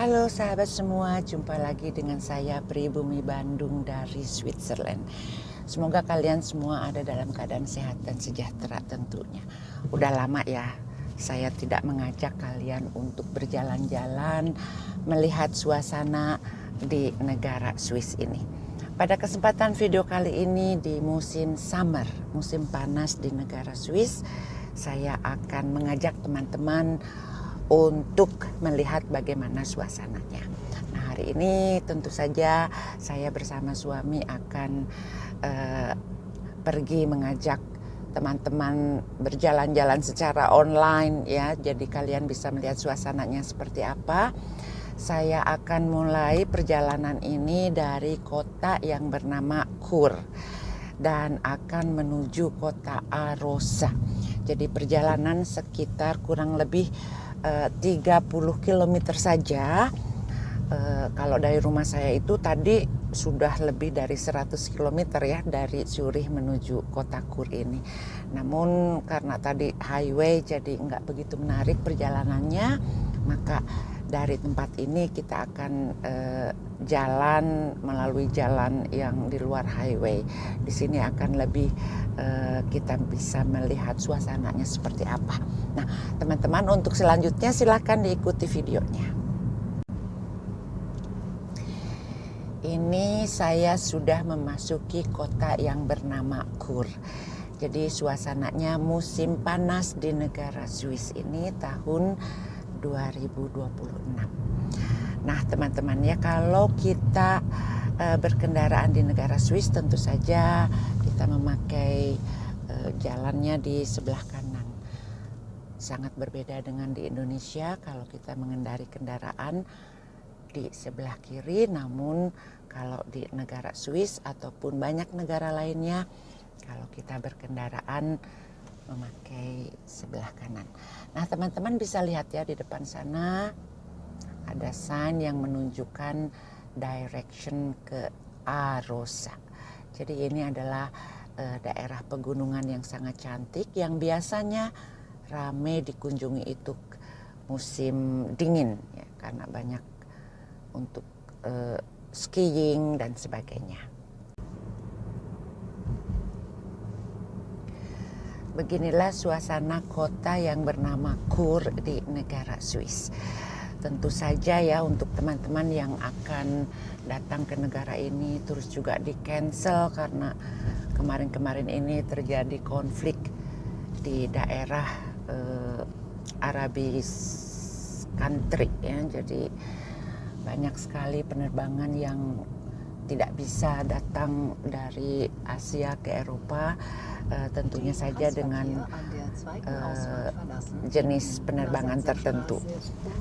Halo sahabat semua, jumpa lagi dengan saya Pribumi Bandung dari Switzerland. Semoga kalian semua ada dalam keadaan sehat dan sejahtera tentunya. Udah lama ya saya tidak mengajak kalian untuk berjalan-jalan, melihat suasana di negara Swiss ini. Pada kesempatan video kali ini di musim summer, musim panas di negara Swiss, saya akan mengajak teman-teman untuk melihat bagaimana suasananya. Nah, hari ini tentu saja saya bersama suami akan pergi mengajak teman-teman berjalan-jalan secara online ya. Jadi kalian bisa melihat suasananya seperti apa. Saya akan mulai perjalanan ini dari kota yang bernama Chur dan akan menuju kota Arosa. Jadi perjalanan sekitar kurang lebih 30 km saja. Kalau dari rumah saya itu tadi sudah lebih dari 100 km ya dari Zurich menuju kota Chur ini. Namun karena tadi highway jadi nggak begitu menarik perjalanannya, maka dari tempat ini kita akan jalan melalui jalan yang di luar highway. Di sini akan lebih kita bisa melihat suasananya seperti apa. Nah, teman-teman, untuk selanjutnya silahkan diikuti videonya. Ini saya sudah memasuki kota yang bernama Chur. Jadi suasananya musim panas di negara Swiss ini tahun 2026. Nah, teman-teman ya, kalau kita berkendaraan di negara Swiss tentu saja kita memakai jalannya di sebelah kanan. Sangat berbeda dengan di Indonesia kalau kita mengendari kendaraan di sebelah kiri, namun kalau di negara Swiss ataupun banyak negara lainnya kalau kita berkendaraan memakai sebelah kanan. Nah, teman-teman bisa lihat ya di depan sana ada sign yang menunjukkan direction ke Arosa. Jadi ini adalah daerah pegunungan yang sangat cantik yang biasanya ramai dikunjungi itu musim dingin ya, karena banyak untuk skiing dan sebagainya. Beginilah suasana kota yang bernama Chur di negara Swiss. Tentu saja ya untuk teman-teman yang akan datang ke negara ini terus juga di cancel karena kemarin-kemarin ini terjadi konflik di daerah Arabis country ya. Jadi banyak sekali penerbangan yang tidak bisa datang dari Asia ke Eropa, tentunya saja dengan jenis penerbangan tertentu.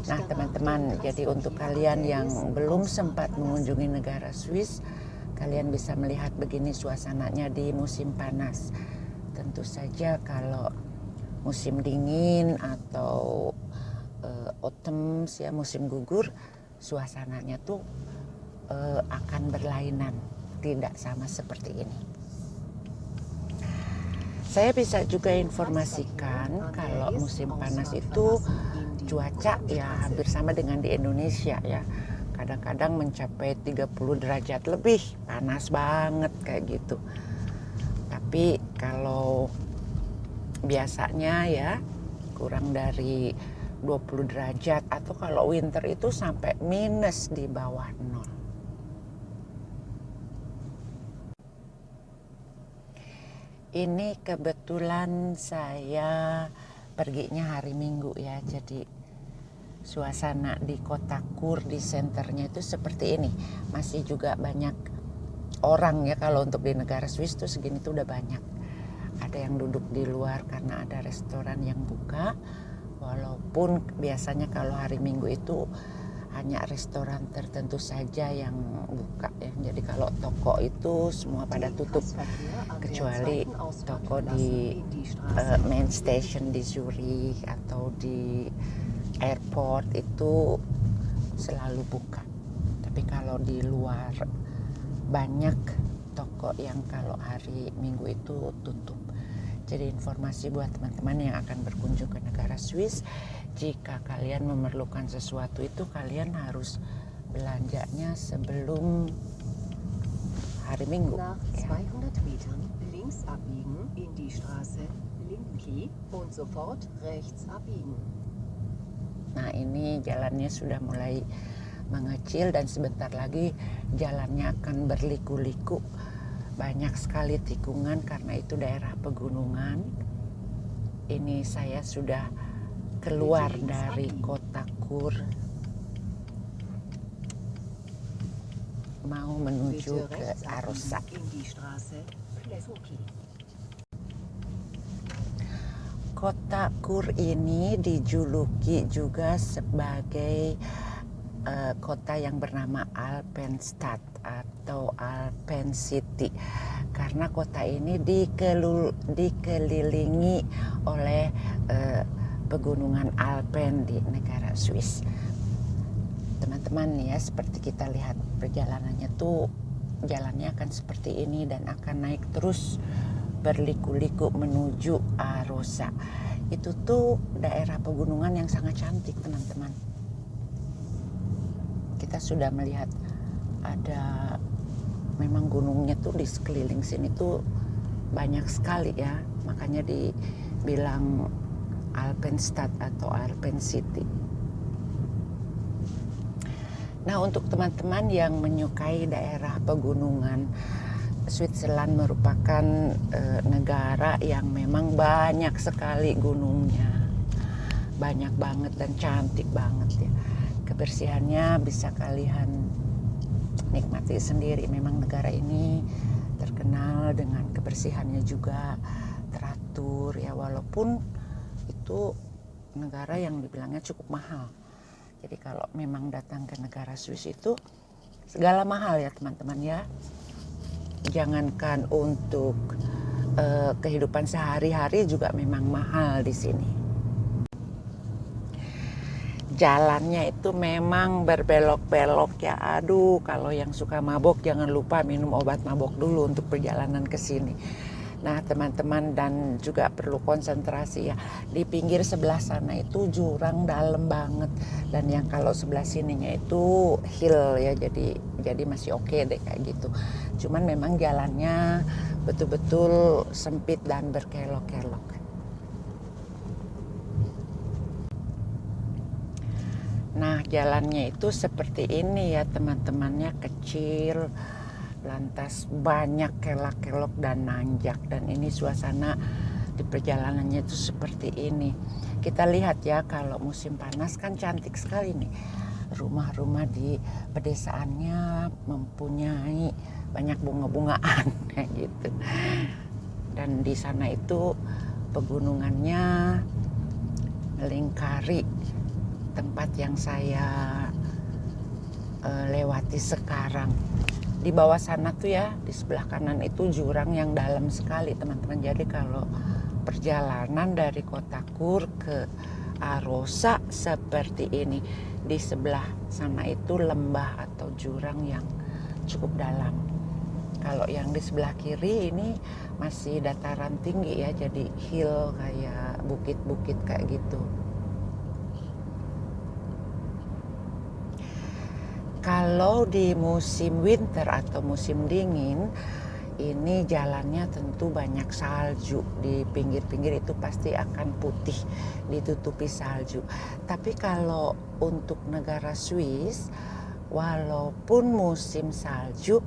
Nah, teman-teman, jadi untuk kalian yang belum sempat mengunjungi negara Swiss, kalian bisa melihat begini suasananya di musim panas. Tentu saja kalau musim dingin atau autumn ya, musim gugur, suasananya tuh akan berlainan, tidak sama seperti ini. Saya bisa juga informasikan kalau musim panas itu cuaca ya hampir sama dengan di Indonesia ya. Kadang-kadang mencapai 30 derajat lebih, panas banget kayak gitu. Tapi kalau biasanya ya kurang dari 20 derajat atau kalau winter itu sampai minus di bawah nol. Ini kebetulan saya perginya hari Minggu ya, jadi suasana di kota Chur di senternya itu seperti ini. Masih juga banyak orang ya, kalau untuk di negara Swiss tuh segini tuh udah banyak. Ada yang duduk di luar karena ada restoran yang buka, walaupun biasanya kalau hari Minggu itu hanya restoran tertentu saja yang buka ya. Jadi kalau toko itu semua pada tutup kecuali toko di main station di Zurich atau di airport itu selalu buka. Tapi kalau di luar banyak toko yang kalau hari Minggu itu tutup. Jadi informasi buat teman-teman yang akan berkunjung ke negara Swiss, jika kalian memerlukan sesuatu itu kalian harus belanjanya sebelum hari Minggu. Nach 200 Metern links abbiegen in die Straße Lindenquai und sofort rechts abbiegen. Nah, ini jalannya sudah mulai mengecil dan sebentar lagi jalannya akan berliku-liku. Banyak sekali tikungan karena itu daerah pegunungan. Ini saya sudah keluar dari kota Chur, mau menuju ke Arosa. Kota Chur ini dijuluki juga sebagai kota yang bernama Alpenstadt atau Alpen City karena kota ini dikelilingi oleh pegunungan Alpen di negara Swiss. Teman-teman ya, seperti kita lihat perjalanannya tuh jalannya akan seperti ini dan akan naik terus berliku-liku menuju Arosa. Itu tuh daerah pegunungan yang sangat cantik, teman-teman. Kita sudah melihat ada memang gunungnya tuh di sekeliling sini tuh banyak sekali ya, makanya dibilang Alpenstadt atau Alpen City. Nah, untuk teman-teman yang menyukai daerah pegunungan, Switzerland merupakan negara yang memang banyak sekali gunungnya, banyak banget dan cantik banget ya. Kebersihannya bisa kalian nikmati sendiri. Memang negara ini terkenal dengan kebersihannya juga teratur ya, walaupun itu negara yang dibilangnya cukup mahal. Jadi kalau memang datang ke negara Swiss itu segala mahal ya teman-teman ya. Jangankan untuk kehidupan sehari-hari juga memang mahal di sini. Jalannya itu memang berbelok-belok ya. Aduh, kalau yang suka mabok jangan lupa minum obat mabok dulu untuk perjalanan ke sini. Nah, teman-teman, dan juga perlu konsentrasi ya. Di pinggir sebelah sana itu jurang dalam banget, dan yang kalau sebelah sininya itu hill ya. Jadi masih oke deh kayak gitu. Cuman memang jalannya betul-betul sempit dan berkelok-kelok. Nah, jalannya itu seperti ini ya teman-temannya, kecil, lantas banyak kelak-kelok dan nanjak, dan ini suasana di perjalanannya itu seperti ini. Kita lihat ya, kalau musim panas kan cantik sekali nih. Rumah-rumah di pedesaannya mempunyai banyak bunga-bungaan kayak gitu. Dan di sana itu pegunungannya melingkari tempat yang saya lewati sekarang. Di bawah sana tuh ya, di sebelah kanan itu jurang yang dalam sekali teman-teman. Jadi kalau perjalanan dari kota Chur ke Arosa seperti ini, di sebelah sana itu lembah atau jurang yang cukup dalam. Kalau yang di sebelah kiri ini masih dataran tinggi ya, jadi hill kayak bukit-bukit kayak gitu. Kalau di musim winter atau musim dingin, ini jalannya tentu banyak salju. Di pinggir-pinggir itu pasti akan putih, ditutupi salju. Tapi kalau untuk negara Swiss, walaupun musim salju,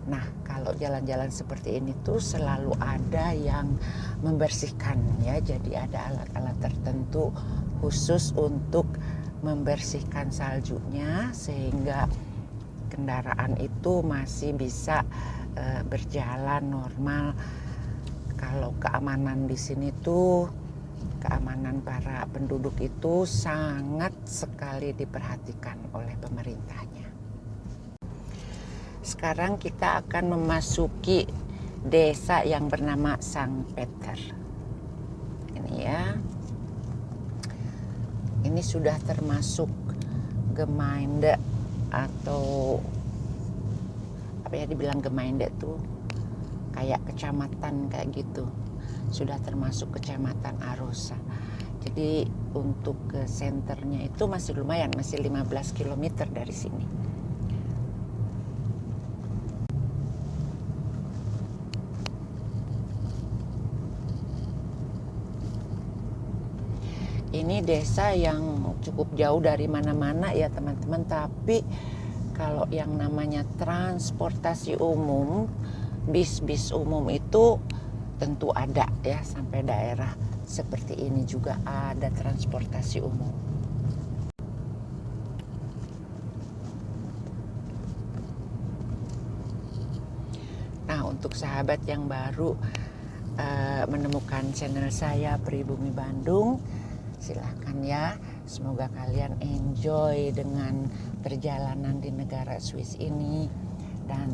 nah kalau jalan-jalan seperti ini tuh selalu ada yang membersihkan ya. Jadi ada alat-alat tertentu khusus untuk membersihkan saljunya sehingga kendaraan itu masih bisa berjalan normal. Kalau keamanan di sini tuh, keamanan para penduduk itu sangat sekali diperhatikan oleh pemerintahnya. Sekarang kita akan memasuki desa yang bernama Sankt Peter. Ini ya. Ini sudah termasuk Gemeinde atau apa ya dibilang Gemeinde tuh kayak kecamatan kayak gitu. sudah termasuk Kecamatan Arosa. Jadi untuk ke senternya itu masih lumayan, masih 15 km dari sini. Ini desa yang cukup jauh dari mana-mana ya teman-teman, tapi kalau yang namanya transportasi umum, bis-bis umum itu tentu ada ya, sampai daerah seperti ini juga ada transportasi umum. Nah, untuk sahabat yang baru menemukan channel saya Pribumi Bandung, silahkan ya, semoga kalian enjoy dengan perjalanan di negara Swiss ini. Dan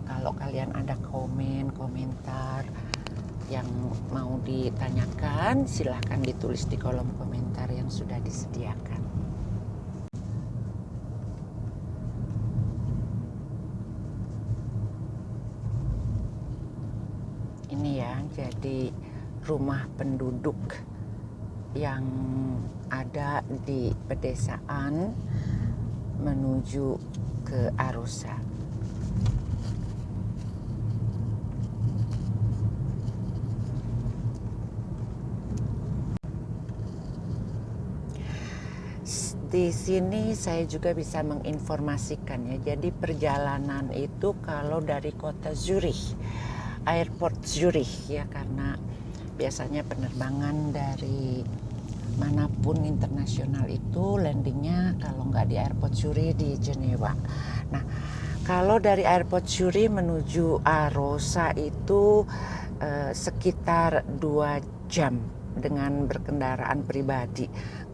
kalau kalian ada komentar yang mau ditanyakan, silahkan ditulis di kolom komentar yang sudah disediakan. Ini ya, jadi rumah penduduk yang ada di pedesaan menuju ke Arosa. Di sini saya juga bisa menginformasikan ya, jadi perjalanan itu kalau dari kota Zurich, Airport Zurich ya, karena biasanya penerbangan dari manapun internasional itu landingnya kalau nggak di Airport Zurich di Jenewa. Nah, kalau dari Airport Zurich menuju Arosa itu sekitar 2 jam dengan berkendaraan pribadi.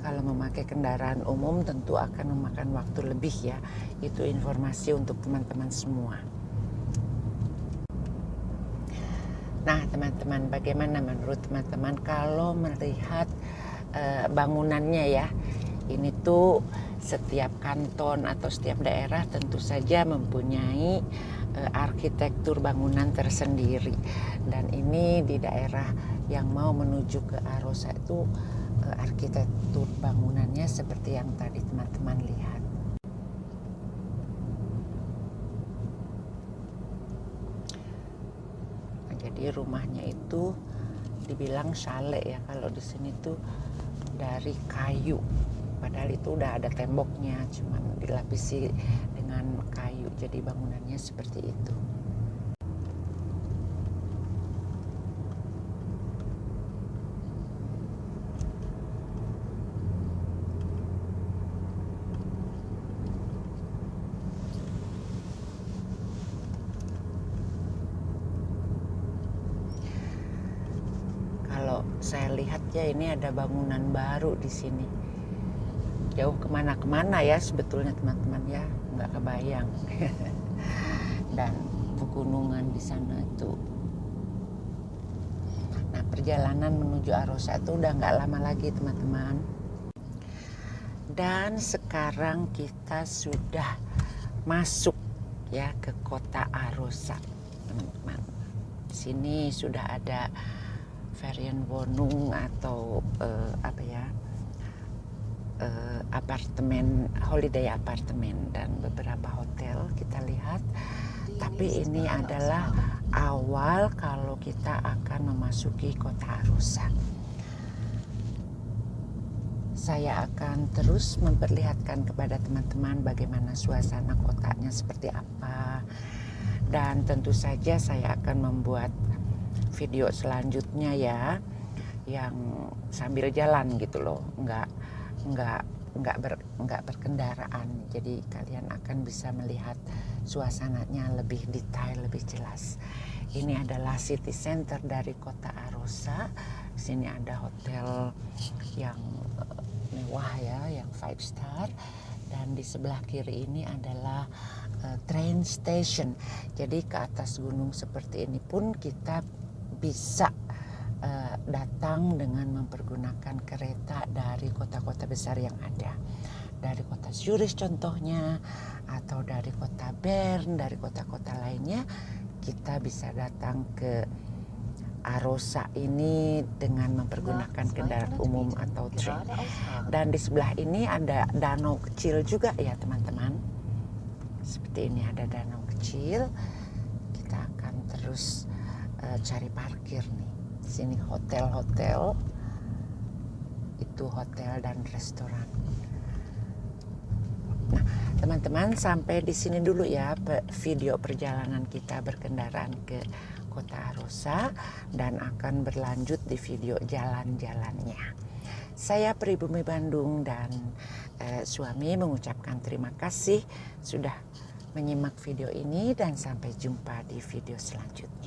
Kalau memakai kendaraan umum tentu akan memakan waktu lebih ya. Itu informasi untuk teman-teman semua. Nah teman-teman, bagaimana menurut teman-teman kalau melihat bangunannya ya? Ini tuh setiap kanton atau setiap daerah tentu saja mempunyai arsitektur bangunan tersendiri. Dan ini di daerah yang mau menuju ke Arosa itu arsitektur bangunannya seperti yang tadi teman-teman lihat. Jadi rumahnya itu dibilang chalet ya, kalau di sini tuh dari kayu. Padahal itu udah ada temboknya, cuman dilapisi dengan kayu. Jadi bangunannya seperti itu. Saya lihat ya, ini ada bangunan baru di sini. Jauh kemana-kemana ya sebetulnya teman-teman ya, nggak kebayang. Dan pegunungan di sana itu. Nah, perjalanan menuju Arosa itu udah nggak lama lagi teman-teman. Dan sekarang kita sudah masuk ya ke kota Arosa teman-teman. Di sini sudah ada Ferienwohnung atau apartemen, holiday apartemen, dan beberapa hotel kita lihat. Tapi ini adalah awal kalau kita akan memasuki kota Arosa. Saya akan terus memperlihatkan kepada teman-teman bagaimana suasana kotanya seperti apa. Dan tentu saja saya akan membuat video selanjutnya ya, yang sambil jalan gitu loh, nggak berkendaraan. Jadi kalian akan bisa melihat suasananya lebih detail, lebih jelas. Ini adalah city center dari kota Arosa. Di sini ada hotel yang mewah ya, yang 5 star. Dan di sebelah kiri ini adalah train station. Jadi ke atas gunung seperti ini pun kita bisa datang dengan mempergunakan kereta dari kota-kota besar yang ada. Dari kota Zurich contohnya, atau dari kota Bern, dari kota-kota lainnya, kita bisa datang ke Arosa ini dengan mempergunakan kendaraan umum atau train. Dan di sebelah ini ada danau kecil juga ya teman-teman. Seperti ini ada danau kecil. Kita akan terus cari parkir nih. Di sini hotel-hotel. Itu hotel dan restoran. Nah, teman-teman sampai di sini dulu ya video perjalanan kita berkendaraan ke Kota Arosa dan akan berlanjut di video jalan-jalannya. Saya Pribumi Bandung dan suami mengucapkan terima kasih sudah menyimak video ini dan sampai jumpa di video selanjutnya.